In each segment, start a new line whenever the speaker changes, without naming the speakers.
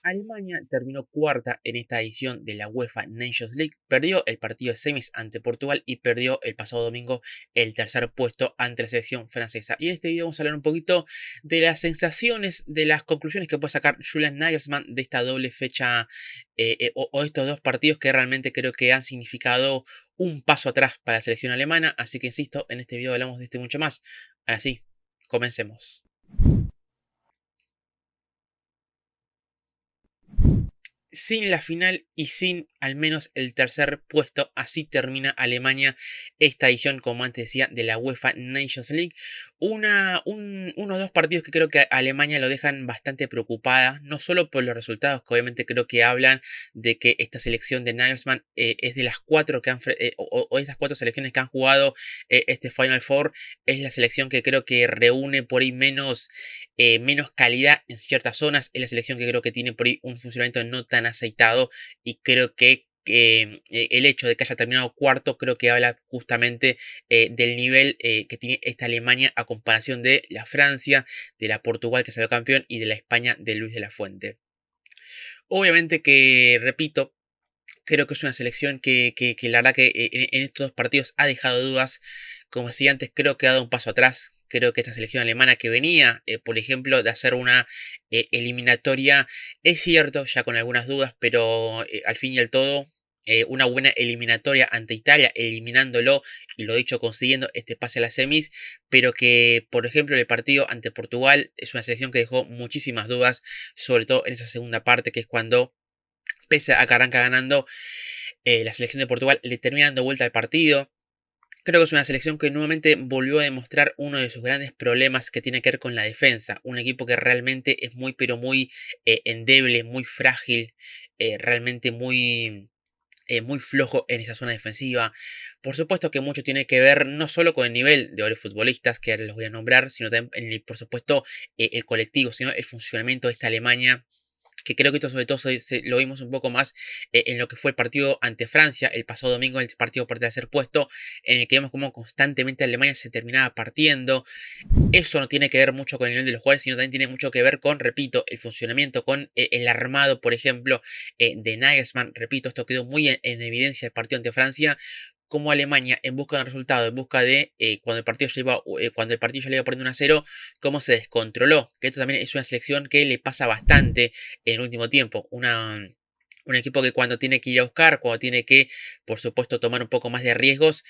Alemania terminó cuarta en esta edición de la UEFA Nations League, perdió el partido de semis ante Portugal y perdió el pasado domingo el tercer puesto ante la selección francesa. Y en este video vamos a hablar un poquito de las sensaciones, de las conclusiones que puede sacar Julian Nagelsmann de esta doble fecha o estos dos partidos que realmente creo que han significado un paso atrás para la selección alemana. Así que insisto, en este video hablamos de esto y mucho más. Ahora sí, comencemos. Sin la final y sin al menos el tercer puesto, así termina Alemania esta edición, como antes decía, de la UEFA Nations League. Unos dos partidos que creo que a Alemania lo dejan bastante preocupada, no solo por los resultados, que obviamente creo que hablan de que esta selección de Nagelsmann es de las cuatro que han, o estas cuatro selecciones que han jugado este Final Four, es la selección que creo que reúne por ahí menos calidad en ciertas zonas. Es la selección que creo que tiene por ahí un funcionamiento no tan aceitado y creo que el hecho de que haya terminado cuarto creo que habla justamente del nivel que tiene esta Alemania a comparación de la Francia, de la Portugal que salió campeón y de la España de Luis de la Fuente. Obviamente que, repito, creo que es una selección que la verdad que en estos dos partidos ha dejado dudas. Como decía antes, creo que ha dado un paso atrás. Creo que esta selección alemana que venía, por ejemplo, de hacer una eliminatoria, es cierto, ya con algunas dudas, pero al fin y al todo, una buena eliminatoria ante Italia, eliminándolo y lo dicho, consiguiendo este pase a las semis, pero que, por ejemplo, el partido ante Portugal es una selección que dejó muchísimas dudas, sobre todo en esa segunda parte, que es cuando pese a que arranca ganando la selección de Portugal, le termina dando vuelta al partido. Creo que es una selección que nuevamente volvió a demostrar uno de sus grandes problemas que tiene que ver con la defensa. Un equipo que realmente es muy, pero muy endeble, muy frágil, realmente muy flojo en esa zona defensiva. Por supuesto que mucho tiene que ver no solo con el nivel de varios futbolistas, que ahora los voy a nombrar, sino también, por supuesto, el colectivo, sino el funcionamiento de esta Alemania, que creo que esto sobre todo lo vimos un poco más en lo que fue el partido ante Francia el pasado domingo, el partido por tercer puesto, en el que vemos cómo constantemente Alemania se terminaba partiendo. Eso no tiene que ver mucho con el nivel de los jugadores, sino también tiene mucho que ver con, repito, el funcionamiento, con el armado, por ejemplo, de Nagelsmann. Repito, esto quedó muy en evidencia el partido ante Francia, como Alemania, en busca de un resultado, en busca de cuando el partido ya le iba poniendo 1-0, cómo se descontroló. Que esto también es una selección que le pasa bastante en el último tiempo. Un equipo que cuando tiene que ir a buscar, cuando tiene que, por supuesto, tomar un poco más de riesgos,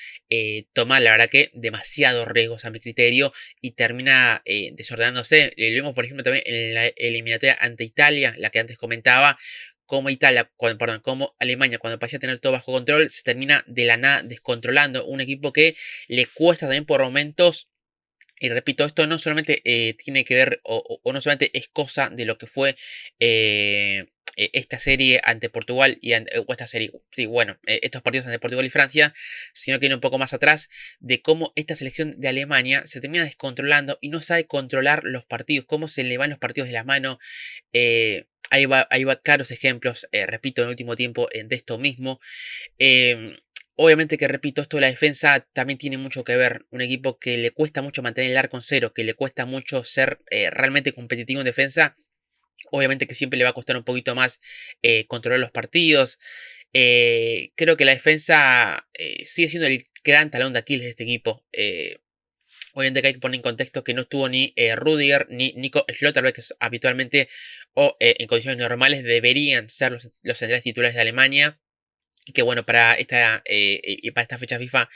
toma, la verdad que, demasiados riesgos a mi criterio y termina desordenándose. Lo vimos, por ejemplo, también en la eliminatoria ante Italia, la que antes comentaba, como Alemania, cuando parecía tener todo bajo control, se termina de la nada descontrolando. Un equipo que le cuesta también por momentos. Y repito, esto no solamente tiene que ver, o no solamente es cosa de lo que fue esta serie ante Portugal o esta serie, sí, bueno, estos partidos ante Portugal y Francia, sino que viene un poco más atrás de cómo esta selección de Alemania se termina descontrolando y no sabe controlar los partidos, cómo se le van los partidos de las manos. Ahí va claros ejemplos, repito, en el último tiempo de esto mismo. Em, Obviamente que repito, esto de la defensa también tiene mucho que ver. Un equipo que le cuesta mucho mantener el arco en cero, que le cuesta mucho ser realmente competitivo en defensa. Obviamente que siempre le va a costar un poquito más controlar los partidos. Creo que la defensa sigue siendo el gran talón de Aquiles de este equipo. Obviamente que hay que poner en contexto que no estuvo ni Rudiger ni Nico Schlotterbeck, que habitualmente o en condiciones normales deberían ser los centrales titulares de Alemania. Y que bueno, para esta fecha FIFA,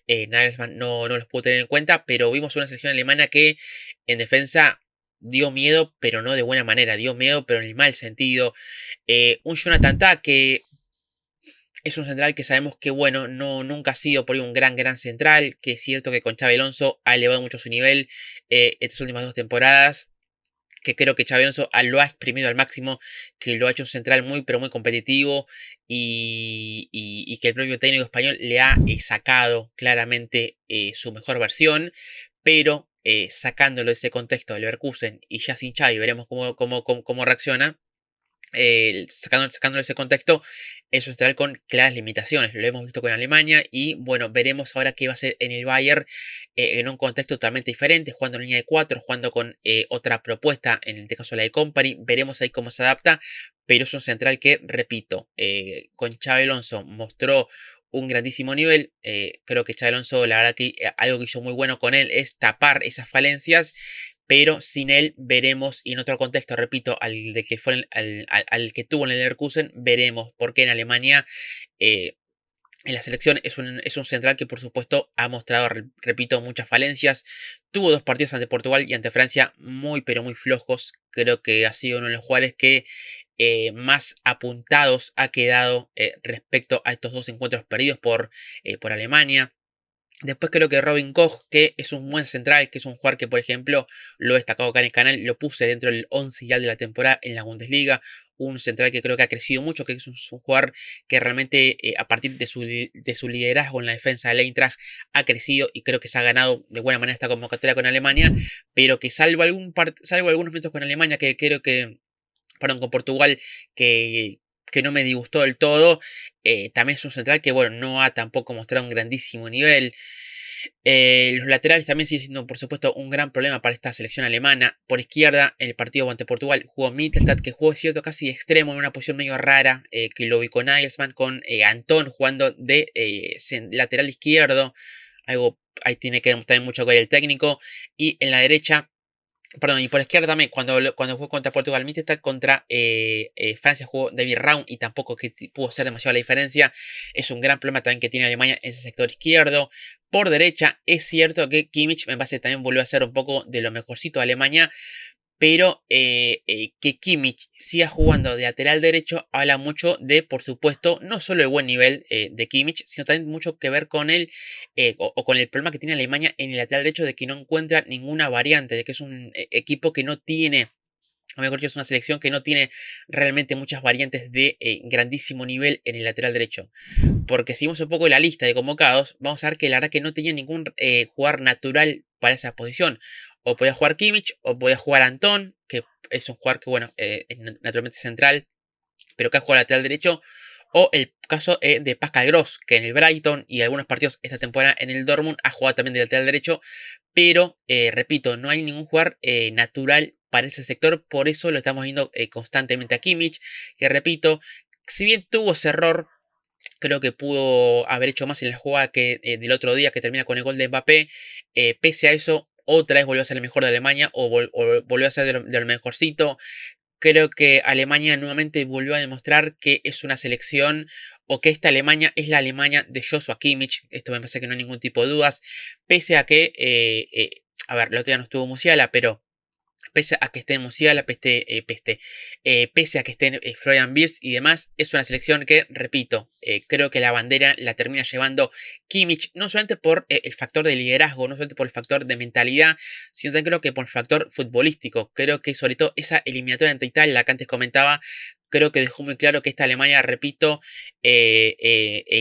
Nagelsmann no los pudo tener en cuenta, pero vimos una selección alemana que en defensa dio miedo, pero no de buena manera, dio miedo, pero en el mal sentido. Un Jonathan Tah que es un central que sabemos que, bueno, nunca ha sido por ahí un gran central, que es cierto que con Xabi Alonso ha elevado mucho su nivel estas últimas dos temporadas, que creo que Xabi Alonso lo ha exprimido al máximo, que lo ha hecho un central muy pero muy competitivo y que el propio técnico español le ha sacado claramente su mejor versión, pero sacándolo de ese contexto del Leverkusen y ya sin Xavi, veremos cómo reacciona. Sacándole ese contexto, es un central con claras limitaciones. Lo hemos visto con Alemania y bueno, veremos ahora qué va a hacer en el Bayern en un contexto totalmente diferente, jugando en línea de 4, jugando con otra propuesta, en este caso la de Company. Veremos ahí cómo se adapta, pero es un central que, repito, con Xabi Alonso mostró un grandísimo nivel. Creo que Xabi Alonso, la verdad que algo que hizo muy bueno con él es tapar esas falencias, pero sin él veremos, y en otro contexto, repito, al que tuvo en el Leverkusen, veremos por qué en Alemania en la selección es un central que por supuesto ha mostrado, repito, muchas falencias. Tuvo dos partidos ante Portugal y ante Francia muy pero muy flojos. Creo que ha sido uno de los jugadores que más apuntados ha quedado respecto a estos dos encuentros perdidos por Alemania. Después creo que Robin Koch, que es un buen central, que es un jugador que, por ejemplo, lo he destacado acá en el canal, lo puse dentro del 11 ideal de la temporada en la Bundesliga. Un central que creo que ha crecido mucho, que es un jugador que realmente a partir de su liderazgo en la defensa del Eintracht ha crecido y creo que se ha ganado de buena manera esta convocatoria con Alemania, pero que salvo algunos momentos con Alemania que creo que, perdón, con Portugal, que no me disgustó del todo. También es un central que, bueno, no ha tampoco mostrado un grandísimo nivel. Los laterales también siguen siendo, por supuesto, un gran problema para esta selección alemana. Por izquierda, en el partido ante Portugal, jugó Mittelstadt, que jugó, cierto, casi de extremo, en una posición medio rara, que lo ubicó Nagelsmann con Antón jugando de lateral izquierdo. Algo ahí tiene que también mucho que ver el técnico. Y en la derecha, perdón, y por izquierda también, cuando jugó contra Portugal, Mittelstadt contra Francia jugó David Raum y tampoco que pudo ser demasiado la diferencia. Es un gran problema también que tiene Alemania en ese sector izquierdo. Por derecha, es cierto que Kimmich me parece también volvió a ser un poco de lo mejorcito de Alemania, pero que Kimmich siga jugando de lateral derecho habla mucho de, por supuesto, no solo el buen nivel de Kimmich, sino también mucho que ver con él o con el problema que tiene Alemania en el lateral derecho de que no encuentra ninguna variante, de que es un equipo que no tiene, o mejor dicho, es una selección que no tiene realmente muchas variantes de grandísimo nivel en el lateral derecho. Porque si vemos un poco la lista de convocados, vamos a ver que la verdad que no tenía ningún jugador natural para esa posición. O podía jugar Kimmich, o podía jugar Antón, que es un jugador que, bueno, es naturalmente central, pero que ha jugado lateral derecho. O el caso de Pascal Gross, que en el Brighton y algunos partidos esta temporada en el Dortmund ha jugado también de lateral derecho. Pero, repito, no hay ningún jugador natural para ese sector. Por eso lo estamos viendo constantemente a Kimmich, que repito, si bien tuvo ese error, creo que pudo haber hecho más en la jugada que del otro día que termina con el gol de Mbappé. Pese a eso, otra vez volvió a ser el mejor de Alemania o volvió a ser de lo mejorcito. Creo que Alemania nuevamente volvió a demostrar que es una selección o que esta Alemania es la Alemania de Joshua Kimmich. Esto me parece que no hay ningún tipo de dudas. Pese a que, a ver, el otro día no estuvo Musiala, pero pese a que estén Musiala, pese a que estén Florian Wirtz y demás, es una selección que, repito, creo que la bandera la termina llevando Kimmich, no solamente por el factor de liderazgo, no solamente por el factor de mentalidad, sino también creo que por el factor futbolístico. Creo que sobre todo esa eliminatoria ante Italia, la que antes comentaba, creo que dejó muy claro que esta Alemania, repito,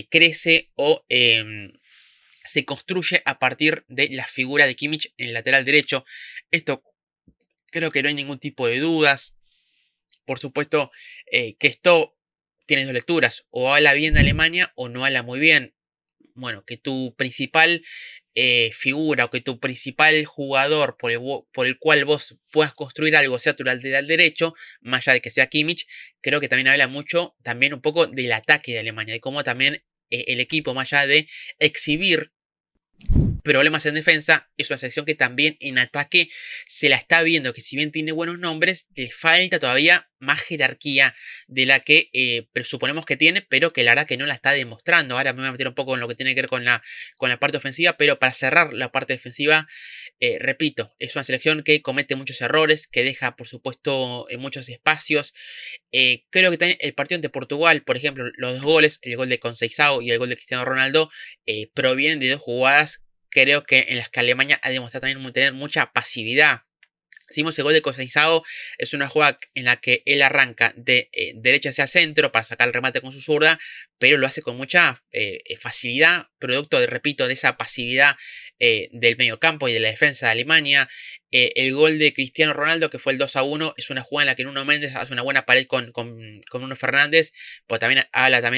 crece o se construye a partir de la figura de Kimmich en el lateral derecho. Esto creo que no hay ningún tipo de dudas. Por supuesto que esto tiene dos lecturas. O habla bien de Alemania o no habla muy bien. Bueno, que tu principal figura o que tu principal jugador por el cual vos puedas construir algo sea tu lateral derecho, más allá de que sea Kimmich, creo que también habla mucho, también un poco del ataque de Alemania, de cómo también el equipo, más allá de exhibir problemas en defensa, es una selección que también en ataque se la está viendo, que si bien tiene buenos nombres, le falta todavía más jerarquía de la que presuponemos que tiene, pero que la verdad que no la está demostrando. Ahora me voy a meter un poco en lo que tiene que ver con la parte ofensiva, pero para cerrar la parte defensiva, repito, es una selección que comete muchos errores, que deja por supuesto en muchos espacios. Creo que también el partido ante Portugal, por ejemplo, los dos goles, el gol de Conceição y el gol de Cristiano Ronaldo, provienen de dos jugadas, creo que en las que Alemania ha demostrado también tener mucha pasividad. Seguimos el gol de Cosenizao, es una jugada en la que él arranca de derecha hacia centro para sacar el remate con su zurda, pero lo hace con mucha facilidad, producto, repito, de esa pasividad del mediocampo y de la defensa de Alemania. El gol de Cristiano Ronaldo, que fue el 2-1, es una jugada en la que Nuno Méndez hace una buena pared con Bruno Fernández, pero también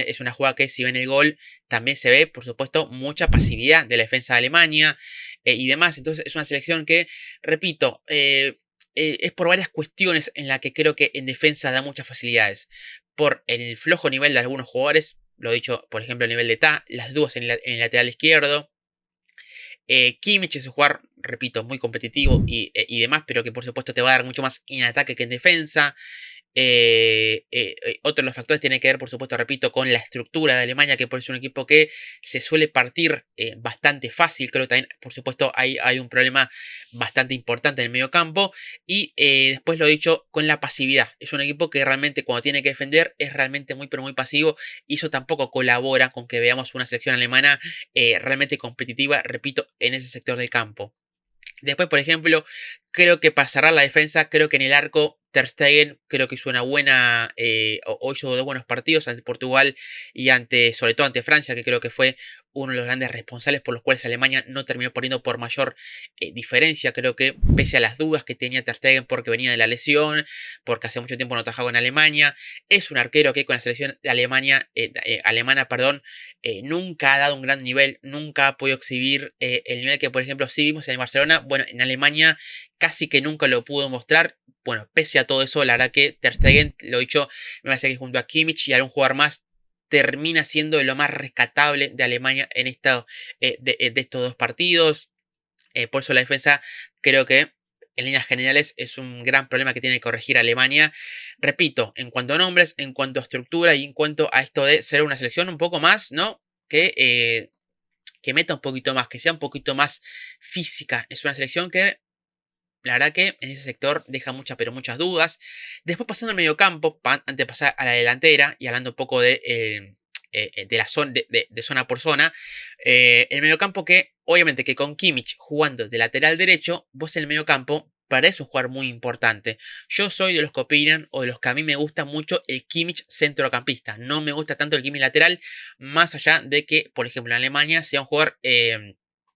es una jugada que, si ven el gol, también se ve, por supuesto, mucha pasividad de la defensa de Alemania y demás. Entonces es una selección que, repito, es por varias cuestiones en la que creo que en defensa da muchas facilidades. Por el flojo nivel de algunos jugadores, lo he dicho, por ejemplo, el nivel de Ta, las dudas en el lateral izquierdo. Kimmich es un jugador, repito, muy competitivo y demás, pero que por supuesto te va a dar mucho más en ataque que en defensa. Otro de los factores tiene que ver, por supuesto, repito, con la estructura de Alemania, que por eso es un equipo que se suele partir bastante fácil. Creo que también, por supuesto, hay un problema bastante importante en el medio campo. Y después, lo dicho, con la pasividad. Es un equipo que realmente, cuando tiene que defender, es realmente muy, pero muy pasivo. Y eso tampoco colabora con que veamos una selección alemana realmente competitiva, repito, en ese sector del campo. Después, por ejemplo, creo que para cerrar la defensa, creo que en el arco Ter Stegen creo que hizo una buena, o hizo dos buenos partidos ante Portugal y sobre todo ante Francia, que creo que fue uno de los grandes responsables por los cuales Alemania no terminó poniendo por mayor diferencia. Creo que, pese a las dudas que tenía Ter Stegen porque venía de la lesión, porque hace mucho tiempo no trabajaba en Alemania, es un arquero que con la selección de alemana, perdón, nunca ha dado un gran nivel, nunca ha podido exhibir el nivel que, por ejemplo, sí vimos en Barcelona. Bueno, en Alemania casi que nunca lo pudo mostrar. Bueno, pese a todo eso, la verdad que Ter Stegen, lo dicho, me parece que junto a Kimmich y algún jugador más, termina siendo de lo más rescatable de Alemania en de estos dos partidos. Por eso la defensa, creo que en líneas generales es un gran problema que tiene que corregir Alemania. Repito, en cuanto a nombres, en cuanto a estructura y en cuanto a esto de ser una selección un poco más, ¿no? Que meta un poquito más, que sea un poquito más física. Es una selección que, la verdad, que en ese sector deja muchas, pero muchas dudas. Después, pasando al medio campo, antes de pasar a la delantera y hablando un poco de la zona, de zona por zona, el medio campo, que obviamente que con Kimmich jugando de lateral derecho, vos en el medio campo parece un jugador muy importante. Yo soy de los que opinan, o de los que a mí me gusta mucho el Kimmich centrocampista. No me gusta tanto el Kimmich lateral, más allá de que, por ejemplo, en Alemania sea un jugador,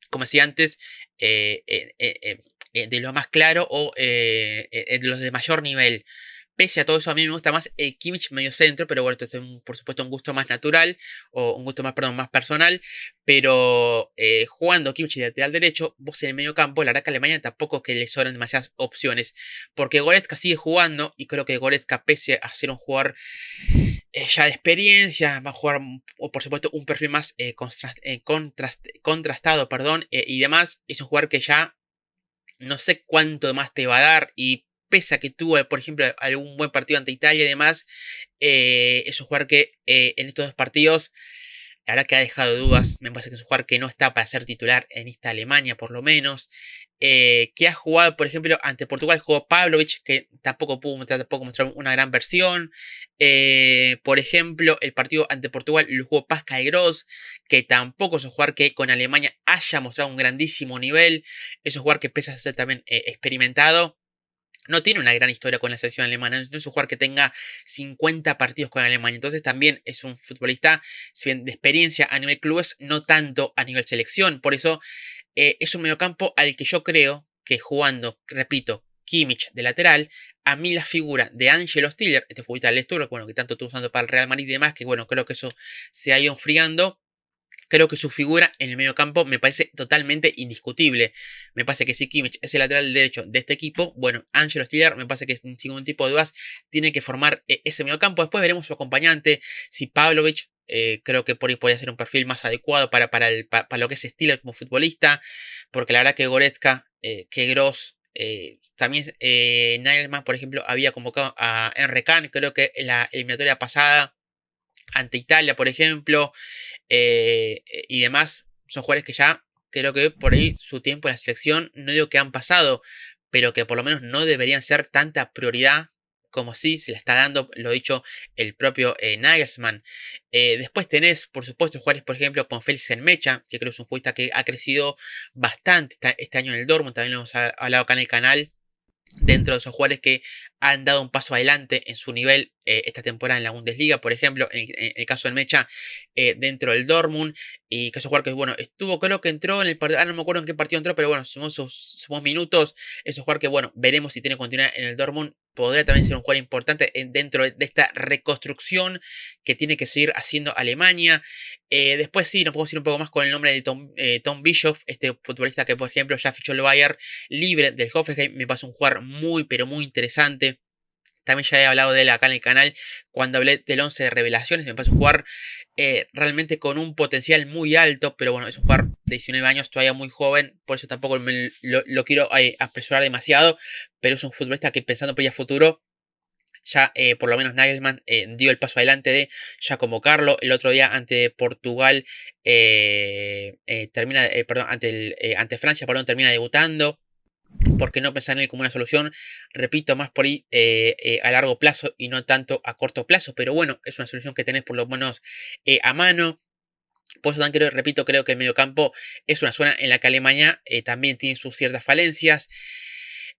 como decía antes, eh, eh, eh, eh, de lo más claro, o de los de mayor nivel. Pese a todo eso, a mí me gusta más el Kimmich medio centro, pero bueno, esto es por supuesto un gusto más natural, o un gusto más, perdón, más personal. Pero jugando Kimmich de lateral derecho, vos en el medio campo, la verdad que a Alemania tampoco es que le sobran demasiadas opciones, porque Goretzka sigue jugando, y creo que Goretzka, pese a ser un jugador ya de experiencia, va a jugar, o por supuesto, un perfil más contrastado, perdón, y demás. Es un jugador que ya no sé cuánto más te va a dar, y pese a que tuvo, por ejemplo, algún buen partido ante Italia y demás, es un jugador que en estos dos partidos, la verdad que ha dejado dudas. Me parece que es un jugador que no está para ser titular en esta Alemania, por lo menos. Que ha jugado, por ejemplo, ante Portugal, jugó Pavlovic, que tampoco pudo mostrar una gran versión. Por ejemplo, el partido ante Portugal lo jugó Pascal Gross, que tampoco es un jugador que con Alemania haya mostrado un grandísimo nivel. Es un jugador que, pese a ser también experimentado, no tiene una gran historia con la selección alemana. No es un jugador que tenga 50 partidos con Alemania. Entonces también es un futbolista, si bien de experiencia a nivel clubes, no tanto a nivel selección. Por eso es un mediocampo al que yo creo que, jugando, repito, Kimmich de lateral, a mí la figura de Angelo Stiller, este futbolista del Stuttgart, bueno, que tanto estuvo usando para el Real Madrid y demás, que bueno, creo que eso se ha ido enfriando. Creo que su figura en el medio campo me parece totalmente indiscutible. Me parece que si Kimmich es el lateral derecho de este equipo, bueno, Angelo Stiller me parece que sin ningún tipo de dudas tiene que formar ese medio campo. Después veremos su acompañante, si Pavlovic. Creo que por ahí podría ser un perfil más adecuado para lo que es Stiller como futbolista. Porque la verdad que Goretzka, que Gross, también Nagelsmann, por ejemplo, había convocado a Emre Can, creo que en la eliminatoria pasada ante Italia, por ejemplo, y demás. Son jugadores que ya creo que por ahí su tiempo en la selección, no digo que han pasado, pero que por lo menos no deberían ser tanta prioridad como si se la está dando, lo dicho, el propio Nagelsmann. Después tenés, por supuesto, jugadores, por ejemplo, con Félix Mecha, que creo que es un futbolista que ha crecido bastante este año en el Dortmund. También lo hemos hablado acá en el canal. dentro de esos jugadores que han dado un paso adelante en su nivel esta temporada en la Bundesliga, por ejemplo, en el caso del Mecha, dentro del Dortmund, y que esos jugadores que, bueno, estuvo, creo que entró en el partido, no me acuerdo en qué partido entró, pero bueno, sumó minutos, esos jugadores que, bueno, veremos si tiene continuidad en el Dortmund, podría también ser un jugador importante dentro de esta reconstrucción que tiene que seguir haciendo Alemania. Después sí, nos podemos ir un poco más con el nombre de Tom Bischoff, este futbolista que, por ejemplo, ya fichó el Bayern libre del Hoffenheim, me pasó un jugador muy, pero muy interesante. También ya he hablado de él acá en el canal cuando hablé del 11 de revelaciones. Me parece un jugador realmente con un potencial muy alto, pero bueno, es un jugador de 19 años, todavía muy joven, por eso tampoco lo quiero apresurar demasiado, pero es un futbolista que pensando por ya futuro, ya por lo menos Nagelsmann dio el paso adelante de ya convocarlo. El otro día ante Portugal, perdón, ante Francia, perdón, termina debutando. Porque no pensar en él como una solución, repito, más por ahí a largo plazo y no tanto a corto plazo, pero bueno, es una solución que tenés por lo menos a mano. Por eso también creo, repito, creo que el mediocampo es una zona en la que Alemania también tiene sus ciertas falencias.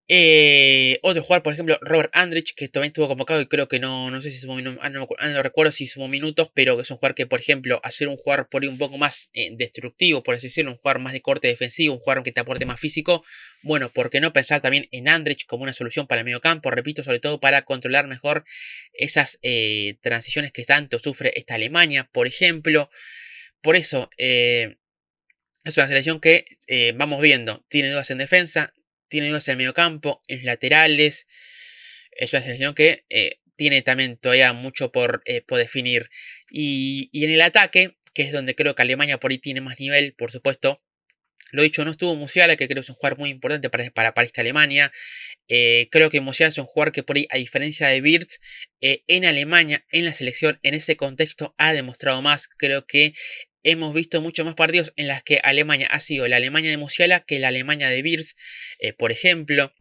Otro jugador, por ejemplo, Robert Andrich, que también estuvo convocado y creo que no sé si sumó minutos, no recuerdo si sumó minutos, pero que es un jugador que, por ejemplo, hacer un jugador por ahí un poco más destructivo, por así decirlo, un jugador más de corte defensivo, un jugador que te aporte más físico, bueno, ¿por qué no pensar también en Andrich como una solución para el mediocampo? Repito, sobre todo para controlar mejor esas transiciones que tanto sufre esta Alemania, por ejemplo. Por eso, es una selección que vamos viendo, tiene dudas en defensa, tiene dudas en el mediocampo, en los laterales. Es una selección que tiene también todavía mucho por definir. Y en el ataque, que es donde creo que Alemania por ahí tiene más nivel, por supuesto. Lo dicho, no estuvo Musiala, que creo que es un jugador muy importante para esta Alemania. Creo que Musiala es un jugador que por ahí, a diferencia de Wirtz, en Alemania, en la selección, en ese contexto, ha demostrado más. Creo que hemos visto muchos más partidos en las que Alemania ha sido la Alemania de Musiala que la Alemania de Wirtz, por ejemplo.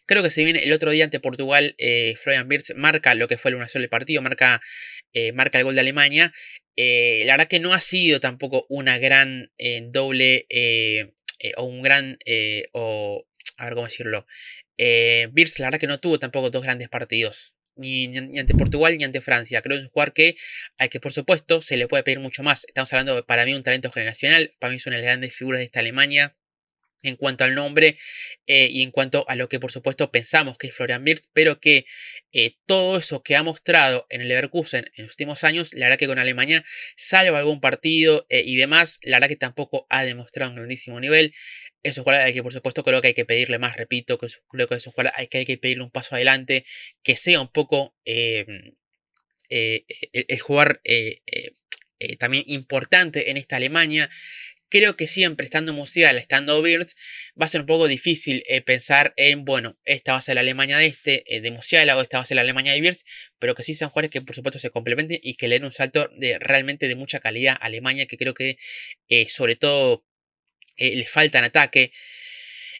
Creo que se viene el otro día ante Portugal, Florian Wirtz marca lo que fue el 1-0 del partido, marca el gol de Alemania. La verdad que no ha sido tampoco una gran doble o un gran, a ver cómo decirlo. Wirtz la verdad que no tuvo tampoco dos grandes partidos. Ni ante Portugal ni ante Francia. Creo que es un jugador que, al que por supuesto se le puede pedir mucho más. Estamos hablando de, para mí, un talento generacional. Para mí es una de las grandes figuras de esta Alemania en cuanto al nombre y en cuanto a lo que por supuesto pensamos que es Florian Wirtz, pero que todo eso que ha mostrado en el Leverkusen en los últimos años, la verdad que con Alemania, salvo algún partido y demás, la verdad que tampoco ha demostrado un grandísimo nivel. Eso es al que por supuesto creo que hay que pedirle más, repito, creo que eso hay que pedirle un paso adelante, que sea un poco el jugador también importante en esta Alemania. Creo que siempre estando Musiala, estando Wirtz, va a ser un poco difícil pensar en, bueno, esta va a ser la Alemania de Musiala o esta va a ser la Alemania de Wirtz, pero que sí sean jugadores que por supuesto se complementen y que le den un salto realmente de mucha calidad a Alemania, que creo que sobre todo le falta en ataque.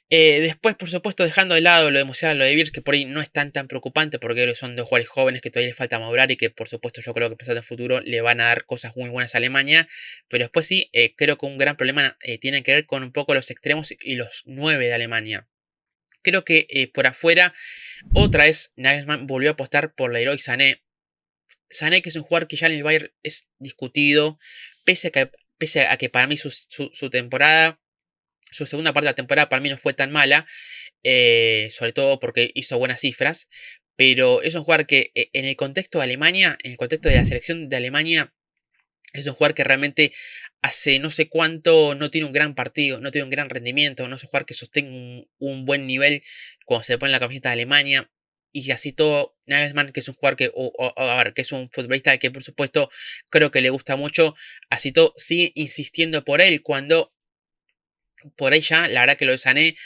Después, por supuesto, dejando de lado lo de Musiala, lo de Wirtz, que por ahí no es tan preocupante porque son dos jugadores jóvenes que todavía les falta madurar y que por supuesto yo creo que pensando en el futuro le van a dar cosas muy buenas a Alemania. Pero después sí, creo que un gran problema tiene que ver con un poco los extremos y los 9 de Alemania. Creo que por afuera, otra vez Nagelsmann volvió a apostar por Leroy Sané. Sané, que es un jugador que ya en el Bayern es discutido, pese a que para mí su temporada, su segunda parte de la temporada para mí no fue tan mala, sobre todo porque hizo buenas cifras, pero es un jugador que en el contexto de Alemania, en el contexto de la selección de Alemania, es un jugador que realmente hace no sé cuánto no tiene un gran partido, no tiene un gran rendimiento, no es un jugador que sostenga un buen nivel cuando se pone la camiseta de Alemania. Y así todo, Nagelsmann, que es un jugador que, a ver, que es un futbolista que por supuesto creo que le gusta mucho, así todo sigue insistiendo por él cuando por ahí ya, la verdad que lo de Sané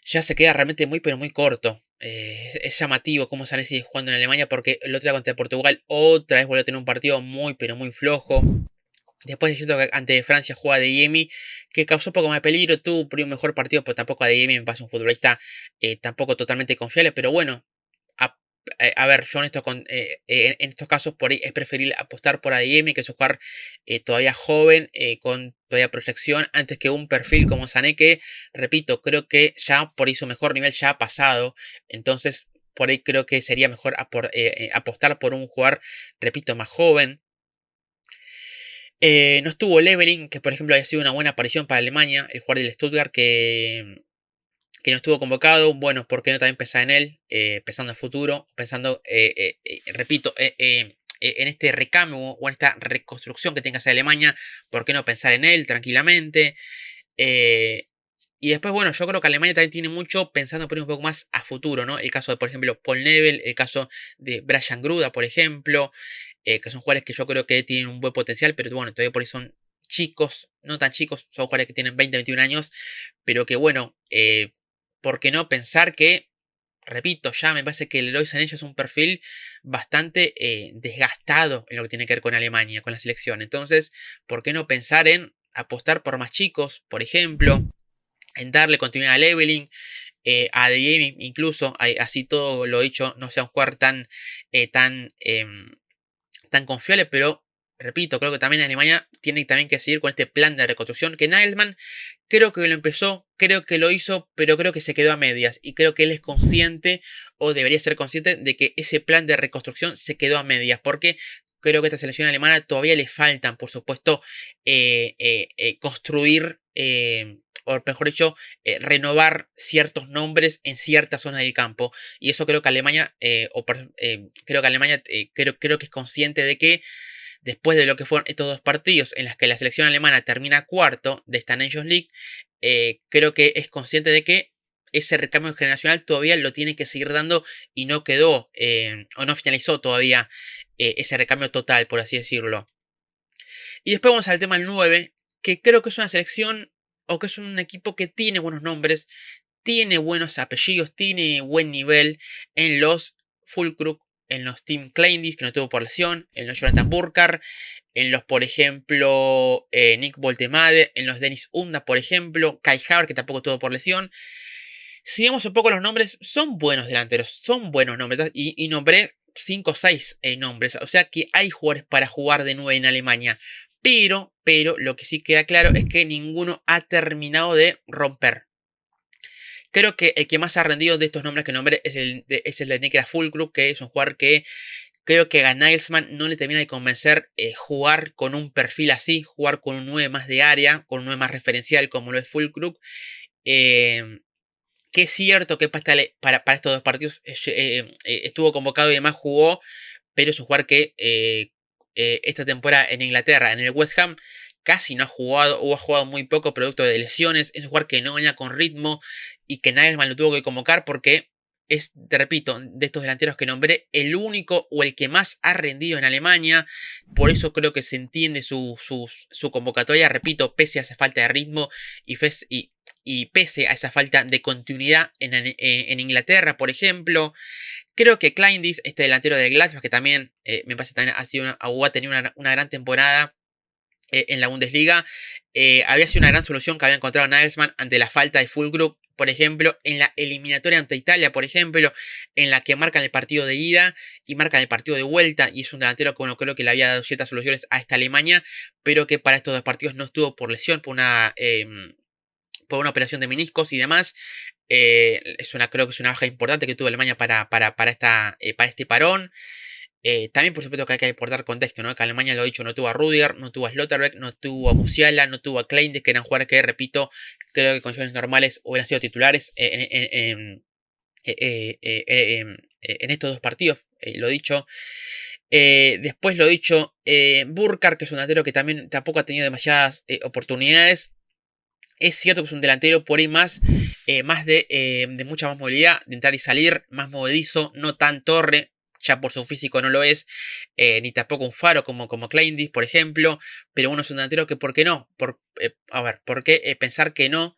ya se queda realmente muy pero muy corto. Es llamativo cómo Sané sigue jugando en Alemania porque el otro día contra Portugal otra vez volvió a tener un partido muy pero muy flojo. Después es cierto que ante Francia juega Adeyemi, que causó un poco más de peligro, tuvo un mejor partido, pero tampoco Adeyemi me parece un futbolista tampoco totalmente confiable, pero bueno, A ver, yo en estos casos por ahí es preferible apostar por ADM, que es un jugador todavía joven, con todavía proyección, antes que un perfil como Sané, que, repito, creo que ya por ahí su mejor nivel ya ha pasado. Entonces, por ahí creo que sería mejor apostar por un jugador, repito, más joven. No estuvo Leveling, que por ejemplo había sido una buena aparición para Alemania, el jugador del Stuttgart que no estuvo convocado. Bueno, ¿por qué no también pensar en él? Pensando en futuro, pensando, repito, en este recambio o en esta reconstrucción que tenga que hacer Alemania, ¿por qué no pensar en él tranquilamente? Eh, y después, bueno, yo creo que Alemania también tiene mucho pensando por ahí un poco más a futuro, ¿no? El caso de, por ejemplo, Paul Nebel, el caso de Brian Gruda, por ejemplo, que son jugadores que yo creo que tienen un buen potencial, pero bueno, todavía por ahí son chicos, no tan chicos, son jugadores que tienen 20, 21 años, pero que bueno, ¿por qué no pensar que, repito, ya me parece que el Leroy Sané es un perfil bastante desgastado en lo que tiene que ver con Alemania, con la selección? Entonces, ¿por qué no pensar en apostar por más chicos, por ejemplo? En darle continuidad a Leveling, a The Game incluso, así todo lo dicho, no sea un jugador tan confiable, pero repito, creo que también Alemania tiene también que seguir con este plan de reconstrucción que Nagelsmann creo que lo empezó, creo que lo hizo, pero creo que se quedó a medias y creo que él es consciente o debería ser consciente de que ese plan de reconstrucción se quedó a medias, porque creo que a esta selección alemana todavía le faltan, por supuesto, construir, o mejor dicho, renovar ciertos nombres en ciertas zonas del campo. Y eso creo que Alemania, creo que Alemania, creo que es consciente de que después de lo que fueron estos dos partidos en los que la selección alemana termina cuarto de esta Nations League, creo que es consciente de que ese recambio generacional todavía lo tiene que seguir dando y no quedó, o no finalizó todavía ese recambio total, por así decirlo. Y después vamos al tema del 9, que creo que es una selección o que es un equipo que tiene buenos nombres, tiene buenos apellidos, tiene buen nivel en los Fulkrug, en los Tim Kleindis, que no tuvo por lesión, en los Jonathan Burkar, en los, por ejemplo, Nick Boltemade, en los Dennis Unda, por ejemplo, Kai Havertz, que tampoco tuvo por lesión. Si vemos un poco los nombres, son buenos delanteros, son buenos nombres, y nombré 5 o 6 nombres, o sea que hay jugadores para jugar de 9 en Alemania, pero lo que sí queda claro es que ninguno ha terminado de romper. Creo que el que más ha rendido de estos nombres que nombré es el de Niklas Füllkrug, que es un jugador que creo que a Nagelsmann no le termina de convencer jugar con un perfil así, jugar con un 9 más de área, con un 9 más referencial como lo es Füllkrug. Que es cierto que para estos dos partidos estuvo convocado y demás jugó, pero es un jugador que esta temporada en Inglaterra, en el West Ham, casi no ha jugado o ha jugado muy poco producto de lesiones. Es un jugador que no venía con ritmo y que Nagelsmann lo tuvo que convocar porque es, te repito, de estos delanteros que nombré, el único o el que más ha rendido en Alemania. Por eso creo que se entiende su convocatoria, repito, pese a esa falta de ritmo y pese a esa falta de continuidad en Inglaterra, por ejemplo. Creo que Kleindis, este delantero de Gladbach, que también me parece también ha tenido una gran temporada en la Bundesliga, había sido una gran solución que había encontrado Nagelsmann ante la falta de Füllkrug, por ejemplo, en la eliminatoria ante Italia, por ejemplo, en la que marcan el partido de ida y marcan el partido de vuelta, y es un delantero que bueno, creo que le había dado ciertas soluciones a esta Alemania, pero que para estos dos partidos no estuvo por lesión, por una operación de meniscos y demás. Creo que es una baja importante que tuvo Alemania para este parón. También, por supuesto, que hay que aportar contexto, ¿no? Que Alemania, lo he dicho, no tuvo a Rudiger, no tuvo a Schlotterbeck, no tuvo a Musiala, no tuvo a Kleinders, que eran jugadores que, repito, creo que en condiciones normales hubieran sido titulares en estos dos partidos, lo dicho. Después lo dicho, Burkhardt, que es un delantero que también tampoco ha tenido demasiadas oportunidades. Es cierto que es un delantero por ahí de mucha más movilidad, de entrar y salir, más movedizo, no tan torre, ya por su físico no lo es, ni tampoco un faro como Kleindis, por ejemplo, pero uno es un delantero que, ¿por qué no? ¿Por qué pensar que no?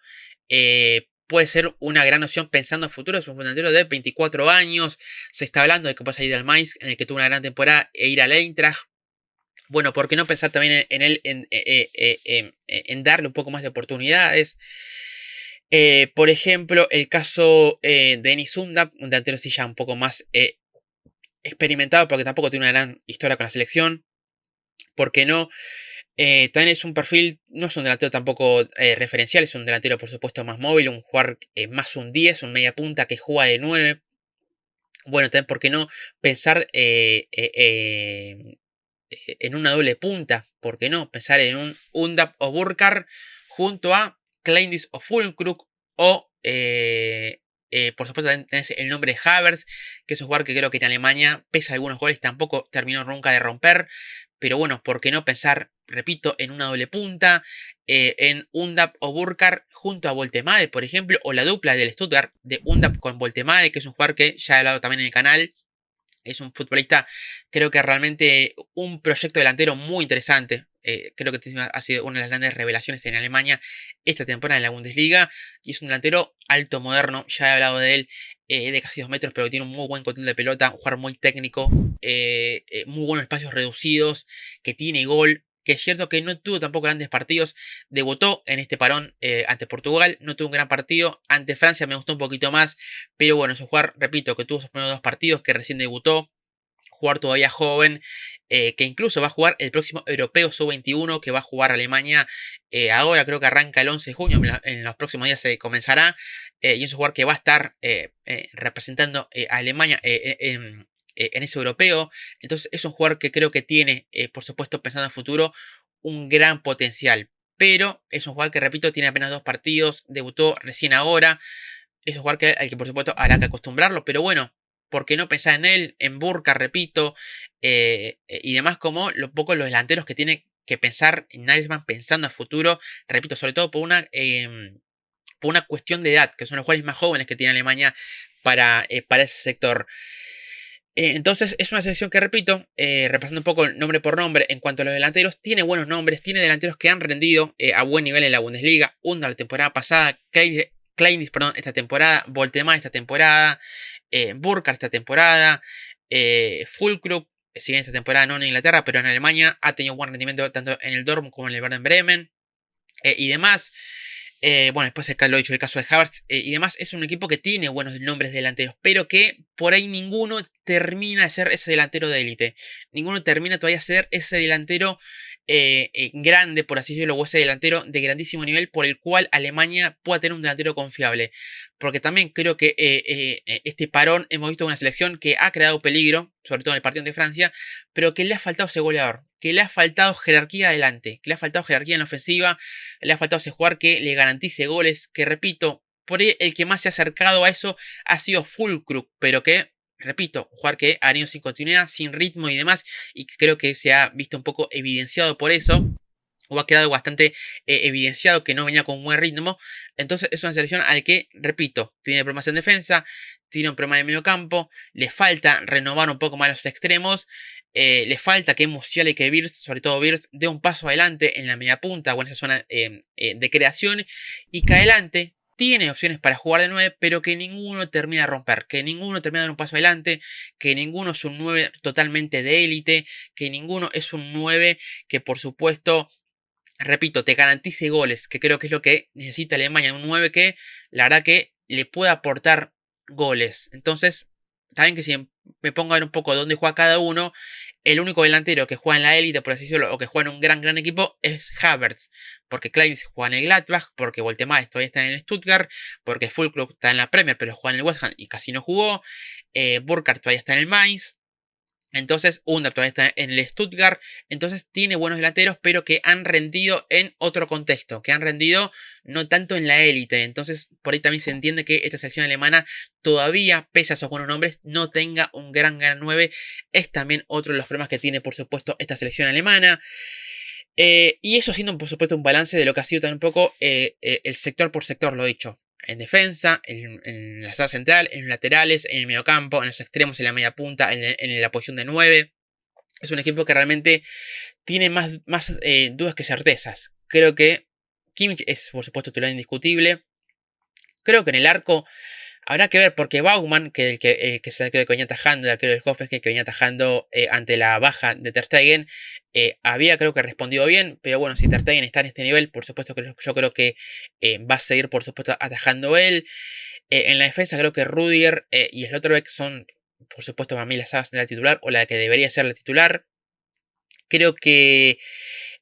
Puede ser una gran opción pensando en futuro. Es un delantero de 24 años, se está hablando de que puede salir del Mainz, en el que tuvo una gran temporada, e ir al Eintracht. Bueno, ¿por qué no pensar también en él, en darle un poco más de oportunidades? Por ejemplo, el caso de Enis Undap, un delantero sí ya un poco más experimentado porque tampoco tiene una gran historia con la selección. ¿Por qué no? También es un perfil, no es un delantero tampoco referencial, es un delantero por supuesto más móvil, un jugador más un 10, un media punta que juega de 9. Bueno, también, ¿por qué no pensar en una doble punta? ¿Por qué no pensar en un Undap o Burkar junto a Kleindis o Fulkrug? O, por supuesto, también tenés el nombre de Havertz, que es un jugador que creo que en Alemania, pese a algunos goles, tampoco terminó nunca de romper. Pero bueno, ¿por qué no pensar, repito, en una doble punta, en Undap o Burkar junto a Voltemade, por ejemplo, o la dupla del Stuttgart de Undap con Voltemade, que es un jugador que ya he hablado también en el canal? Es un futbolista, creo que realmente un proyecto delantero muy interesante. Creo que ha sido una de las grandes revelaciones en Alemania esta temporada en la Bundesliga. Y es un delantero alto, moderno. Ya he hablado de él, de casi 2 metros, pero que tiene un muy buen control de pelota. Un jugador muy técnico, muy buenos espacios reducidos, que tiene gol. Que es cierto que no tuvo tampoco grandes partidos. Debutó en este parón ante Portugal. No tuvo un gran partido. Ante Francia me gustó un poquito más. Pero bueno, es un jugador, repito, que tuvo sus primeros 2 partidos, que recién debutó. Jugador todavía joven, que incluso va a jugar el próximo Europeo Sub-21, que va a jugar Alemania. Ahora creo que arranca el 11 de junio. En los próximos días se comenzará. Y es un jugador que va a estar representando a Alemania en ese europeo. Entonces es un jugador que creo que tiene, por supuesto, pensando en el futuro, un gran potencial. Pero es un jugador que, repito, tiene apenas 2 partidos, debutó recién ahora. Es un jugador al que, por supuesto, habrá que acostumbrarlo. Pero bueno, ¿por qué no pensar en él? En Burka, repito. Y demás, como los delanteros que tiene que pensar en Nagelsmann pensando a futuro. Repito, sobre todo por una cuestión de edad, que son los jugadores más jóvenes que tiene Alemania para ese sector. Entonces es una selección que, repito, repasando un poco nombre por nombre, en cuanto a los delanteros, tiene buenos nombres, tiene delanteros que han rendido a buen nivel en la Bundesliga. Una la temporada pasada, Kleindis, perdón, esta temporada, Voltemade esta temporada, Burkhardt esta temporada, Füllkrug, si bien esta temporada no en Inglaterra, pero en Alemania ha tenido buen rendimiento tanto en el Dortmund como en el Werder Bremen y demás. Bueno, después lo he dicho, el caso de Havertz y demás. Es un equipo que tiene buenos nombres delanteros, pero que por ahí ninguno termina de ser ese delantero de élite. Ninguno termina todavía de ser ese delantero grande, por así decirlo, o ese delantero de grandísimo nivel por el cual Alemania pueda tener un delantero confiable. Porque también creo que este parón hemos visto una selección que ha creado peligro, sobre todo en el partido de Francia, pero que le ha faltado ese goleador, que le ha faltado jerarquía adelante, que le ha faltado jerarquía en la ofensiva, le ha faltado ese jugador que le garantice goles, que repito, por ahí el que más se ha acercado a eso ha sido Füllkrug, pero que, repito, un jugador que ha venido sin continuidad, sin ritmo y demás, y que creo que se ha visto un poco evidenciado por eso, o ha quedado bastante evidenciado que no venía con un buen ritmo. Entonces es una selección al que, repito, tiene problemas en defensa, tiene un problema en medio campo, le falta renovar un poco más los extremos, le falta que Musiala y que Wirtz, sobre todo Wirtz, dé un paso adelante en la media punta o en esa zona de creación, y que adelante tiene opciones para jugar de 9, pero que ninguno termina de romper, que ninguno termina de dar un paso adelante, que ninguno es un 9 totalmente de élite, que ninguno es un 9 que, por supuesto, repito, te garantice goles, que creo que es lo que necesita Alemania, un 9 que la verdad que le pueda aportar goles. Entonces, también que si me pongo a ver un poco dónde juega cada uno, el único delantero que juega en la élite, por así decirlo, o que juega en un gran equipo es Havertz, porque Klein juega en el Gladbach, porque Voltemade todavía está en el Stuttgart, porque Füllkrug está en la Premier, pero juega en el West Ham y casi no jugó, Burkhardt todavía está en el Mainz. Entonces, Undap todavía está en el Stuttgart. Entonces, tiene buenos delanteros, pero que han rendido en otro contexto. Que han rendido no tanto en la élite. Entonces, por ahí también se entiende que esta selección alemana todavía, pese a esos buenos nombres, no tenga un gran 9. Es también otro de los problemas que tiene, por supuesto, esta selección alemana. Y eso siendo, por supuesto, un balance de lo que ha sido también un poco el sector por sector, lo he dicho. En defensa, en la zona central, en los laterales, en el mediocampo, en los extremos, en la media punta, en la posición de 9. Es un equipo que realmente tiene más dudas que certezas. Creo que Kimmich es, por supuesto, titular indiscutible. Creo que en el arco habrá que ver, porque Baumann, que se creo que venía atajando, el arquero del Hoffenheim, que venía atajando ante la baja de Ter Stegen, había creo que respondido bien, pero bueno, si Ter Stegen está en este nivel, por supuesto que yo creo que va a seguir, por supuesto, atajando él. En la defensa creo que Rudiger y Slotterbeck son por supuesto para mí la Saga será la titular, o la que debería ser la titular. Creo que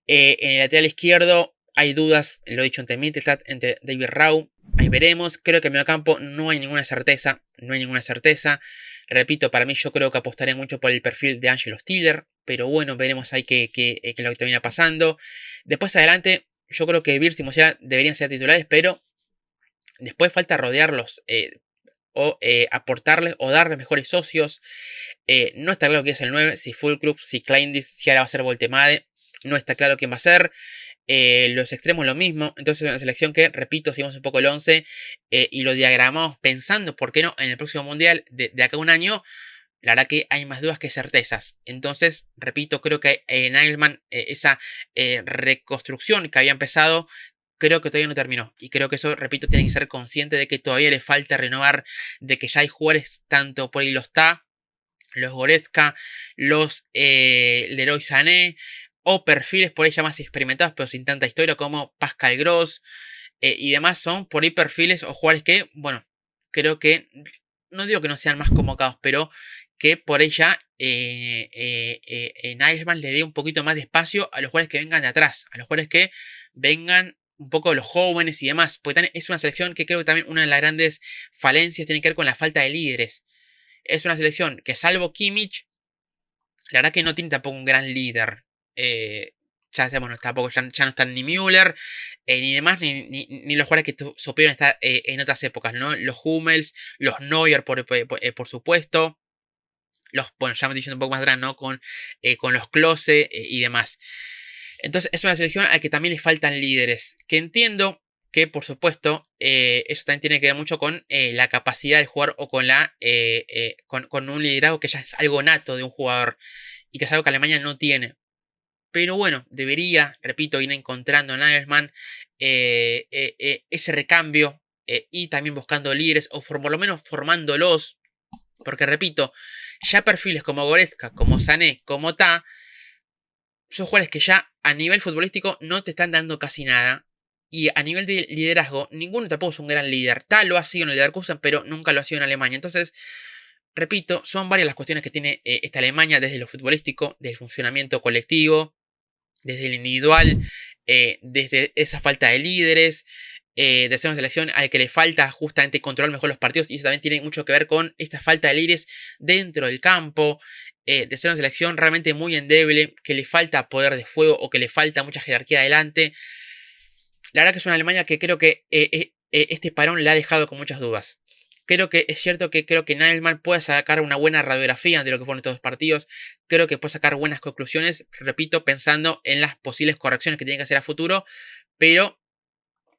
en el lateral izquierdo hay dudas, lo he dicho, entre Mittelstadt, entre David Rau. Ahí veremos. Creo que en medio campo no hay ninguna certeza. No hay ninguna certeza. Repito, para mí yo creo que apostaré mucho por el perfil de Angelo Stiller. Pero bueno, veremos ahí qué es lo que termina pasando. Después adelante, yo creo que Wirtz y Musiala deberían ser titulares, pero después falta rodearlos. O aportarles o darles mejores socios. No está claro quién es el 9, si Fulkrug, si Kleindis, si ahora va a ser Voltemade. No está claro quién va a ser. Los extremos lo mismo. Entonces es una selección que, repito, seguimos un poco el 11 y lo diagramamos pensando, ¿por qué no? En el próximo mundial de acá a un año. La verdad que hay más dudas que certezas. Entonces, repito, creo que Nagelsmann, esa reconstrucción que había empezado, creo que todavía no terminó. Y creo que eso, repito, tiene que ser consciente de que todavía le falta renovar, de que ya hay jugadores, tanto por ahí los Ta, los Goretzka, los Leroy Sané, o perfiles por ahí ya más experimentados, pero sin tanta historia, como Pascal Gross y demás, son por ahí perfiles o jugadores que, bueno, creo que, no digo que no sean más convocados, pero que por ahí ya Nagelsmann le dé un poquito más de espacio a los jugadores que vengan de atrás, a los jugadores que vengan un poco de los jóvenes y demás, porque también es una selección que creo que también una de las grandes falencias tiene que ver con la falta de líderes. Es una selección que, salvo Kimmich, la verdad que no tiene tampoco un gran líder. Ya, bueno, tampoco, ya no están ni Müller, ni demás, ni los jugadores que supieron estar en otras épocas, ¿no? Los Hummels, los Neuer, por supuesto. Bueno, ya me estoy diciendo un poco más atrás, ¿no? Con los Klose y demás. Entonces, es una selección a la que también le faltan líderes. Que entiendo que, por supuesto, eso también tiene que ver mucho con la capacidad de jugar o con un liderazgo que ya es algo nato de un jugador y que es algo que Alemania no tiene. Pero bueno, debería, repito, ir encontrando a Nagelsmann ese recambio y también buscando líderes o por lo menos formándolos. Porque repito, ya perfiles como Goretzka, como Sané, como Ta, son jugadores que ya a nivel futbolístico no te están dando casi nada. Y a nivel de liderazgo, ninguno tampoco es un gran líder. Ta lo ha sido en el Leverkusen, pero nunca lo ha sido en Alemania. Entonces, repito, son varias las cuestiones que tiene esta Alemania desde lo futbolístico, desde el funcionamiento colectivo, desde el individual, desde esa falta de líderes, de ser una selección a la que le falta justamente controlar mejor los partidos, y eso también tiene mucho que ver con esta falta de líderes dentro del campo, de ser una selección realmente muy endeble, que le falta poder de fuego o que le falta mucha jerarquía adelante. La verdad que es una Alemania que creo que este parón le ha dejado con muchas dudas. Creo que es cierto que creo que Nagelsmann puede sacar una buena radiografía de lo que fueron estos dos partidos. Creo que puede sacar buenas conclusiones, repito, pensando en las posibles correcciones que tiene que hacer a futuro. Pero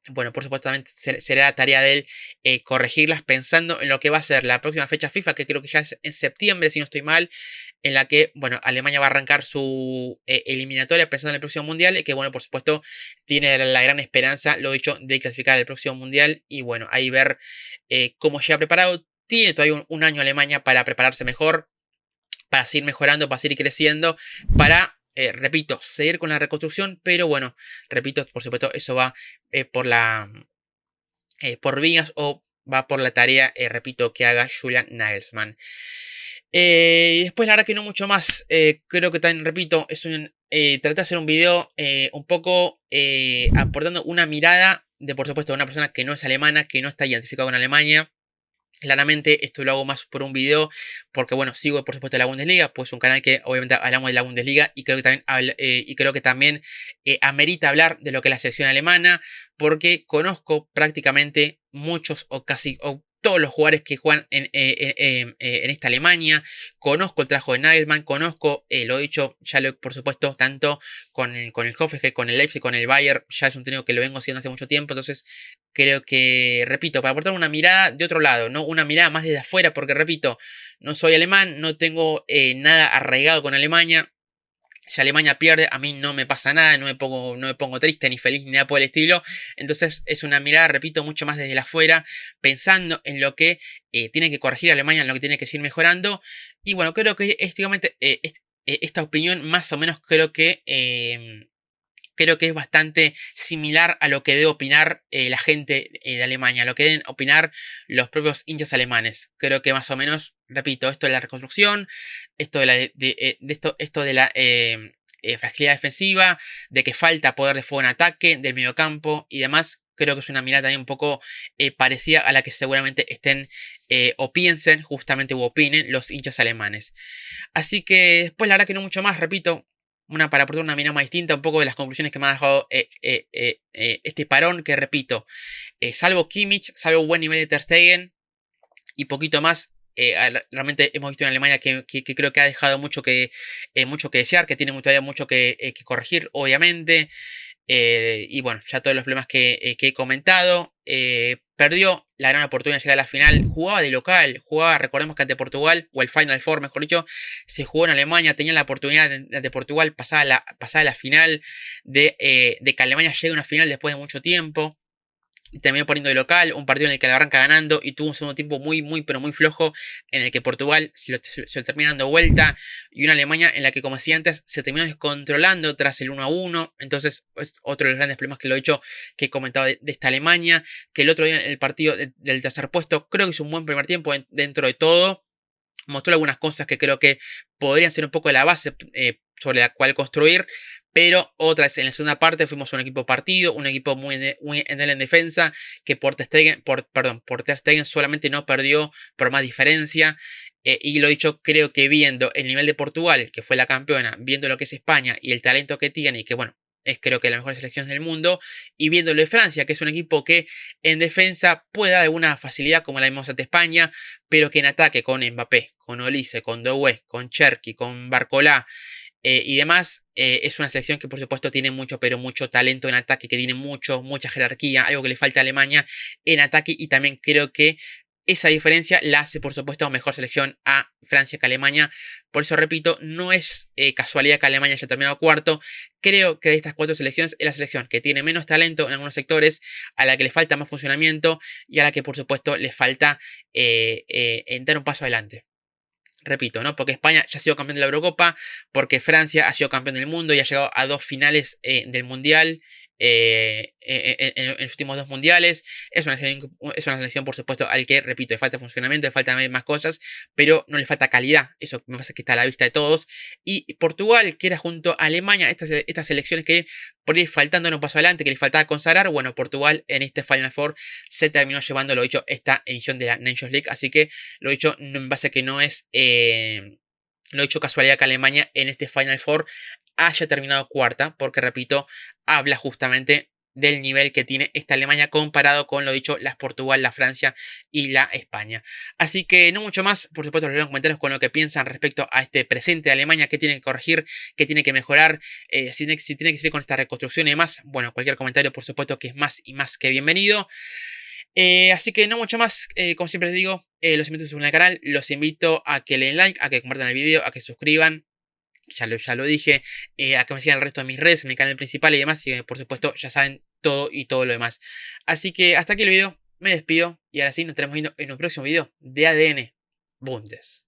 bueno, por supuesto, también será tarea de él corregirlas pensando en lo que va a ser la próxima fecha FIFA, que creo que ya es en septiembre, si no estoy mal, en la que, bueno, Alemania va a arrancar su eliminatoria pensando en el próximo mundial, y que, bueno, por supuesto, tiene la gran esperanza, lo dicho, de clasificar al próximo mundial, y bueno, ahí ver cómo llega preparado. Tiene todavía un año Alemania para prepararse mejor, para seguir mejorando, para seguir creciendo, para, repito, seguir con la reconstrucción, pero bueno, repito, por supuesto, eso va por vías o va por la tarea, repito, que haga Julian Nagelsmann. Y después, la verdad que no mucho más, creo que también, repito, traté de hacer un video un poco aportando una mirada de, por supuesto, una persona que no es alemana, que no está identificada con Alemania. Claramente esto lo hago más por un video porque, bueno, sigo por supuesto la Bundesliga, pues un canal que obviamente hablamos de la Bundesliga, y creo que también, amerita hablar de lo que es la selección alemana, porque conozco prácticamente muchos o casi o todos los jugadores que juegan en esta Alemania. Conozco el trabajo de Nagelsmann, conozco, lo he dicho ya por supuesto, tanto con el Hoffenheim, con el Leipzig, con el Bayern. Ya es un técnico que lo vengo haciendo hace mucho tiempo. Entonces creo que, repito, para aportar una mirada de otro lado, ¿no? Una mirada más desde afuera, porque, repito, no soy alemán, no tengo nada arraigado con Alemania. Si Alemania pierde, a mí no me pasa nada, no me pongo triste, ni feliz, ni nada por el estilo. Entonces es una mirada, repito, mucho más desde afuera, pensando en lo que tiene que corregir Alemania, en lo que tiene que seguir mejorando. Y bueno, creo que esta opinión más o menos creo que creo que es bastante similar a lo que debe opinar la gente de Alemania, a lo que deben opinar los propios hinchas alemanes. Creo que más o menos, repito, esto de la reconstrucción, esto de la, esto de la fragilidad defensiva, de que falta poder de fuego en ataque, del mediocampo y demás. Creo que es una mirada también un poco parecida a la que seguramente estén o piensen justamente u opinen los hinchas alemanes. Así que después la verdad que no mucho más, repito, para aportar una mirada más distinta, un poco de las conclusiones que me ha dejado este parón, que repito, salvo Kimmich, salvo un buen nivel de Ter Stegen y poquito más. Realmente hemos visto en Alemania que creo que ha dejado mucho mucho que desear, que tiene todavía mucho que corregir, obviamente. Y bueno, ya todos los problemas que he comentado. Perdió la gran oportunidad de llegar a la final. Jugaba de local. Recordemos que ante Portugal, o el Final Four, mejor dicho, se jugó en Alemania. Tenía la oportunidad de Portugal pasar a la final. De que Alemania llegue a una final después de mucho tiempo. Y terminó poniendo de local, un partido en el que la arranca ganando y tuvo un segundo tiempo pero muy flojo, en el que Portugal se lo termina dando vuelta, y una Alemania en la que, como decía antes, se terminó descontrolando tras el 1-1. Entonces es otro de los grandes problemas que lo he hecho, que he comentado de esta Alemania, que el otro día en el partido del tercer puesto creo que hizo un buen primer tiempo dentro de todo. Mostró algunas cosas que creo que podrían ser un poco la base sobre la cual construir, pero otra vez en la segunda parte fuimos un equipo partido, un equipo muy en defensa, que por Ter Stegen solamente no perdió por más diferencia. Y lo dicho, creo que viendo el nivel de Portugal, que fue la campeona, viendo lo que es España y el talento que tiene, y que bueno, es creo que la mejor selección del mundo, y viendo lo de Francia, que es un equipo que en defensa puede dar alguna facilidad como la vimos ante España, pero que en ataque con Mbappé, con Olise, con Doué, con Cherki, con Barcola y demás, es una selección que por supuesto tiene mucho, pero mucho talento en ataque, que tiene mucha jerarquía, algo que le falta a Alemania en ataque, y también creo que esa diferencia la hace por supuesto mejor selección a Francia que a Alemania. Por eso repito, no es casualidad que Alemania haya terminado cuarto. Creo que de estas cuatro selecciones es la selección que tiene menos talento en algunos sectores, a la que le falta más funcionamiento y a la que por supuesto le falta dar un paso adelante. Repito, ¿no? Porque España ya ha sido campeón de la Eurocopa, porque Francia ha sido campeón del mundo y ha llegado a 2 finales del Mundial, en los últimos 2 mundiales. Es una selección, por supuesto, al que, repito, le falta funcionamiento, le faltan más cosas, pero no le falta calidad. Eso me pasa que está a la vista de todos. Y Portugal, que era junto a Alemania, estas selecciones que por ir faltando un paso adelante, que le faltaba consagrar, bueno, Portugal en este Final Four se terminó llevando, lo dicho, esta edición de la Nations League. Así que, lo dicho, me pasa que no es... lo dicho, casualidad que Alemania en este Final Four haya terminado cuarta, porque repito, habla justamente del nivel que tiene esta Alemania comparado con, lo dicho, las Portugal, la Francia y la España. Así que no mucho más, por supuesto, los leo en comentarios con lo que piensan respecto a este presente de Alemania, qué tiene que corregir, qué tiene que mejorar, si tiene que seguir con esta reconstrucción y demás. Bueno, cualquier comentario, por supuesto, que es más y más que bienvenido. Así que no mucho más, como siempre les digo, los invito a suscribirse al canal, los invito a que le den like, a que compartan el video, a que suscriban, ya lo dije, a que me sigan el resto de mis redes, mi canal principal y demás, y por supuesto ya saben todo y todo lo demás. Así que hasta aquí el video, me despido y ahora sí nos estaremos viendo en un próximo video de ADN Bundes.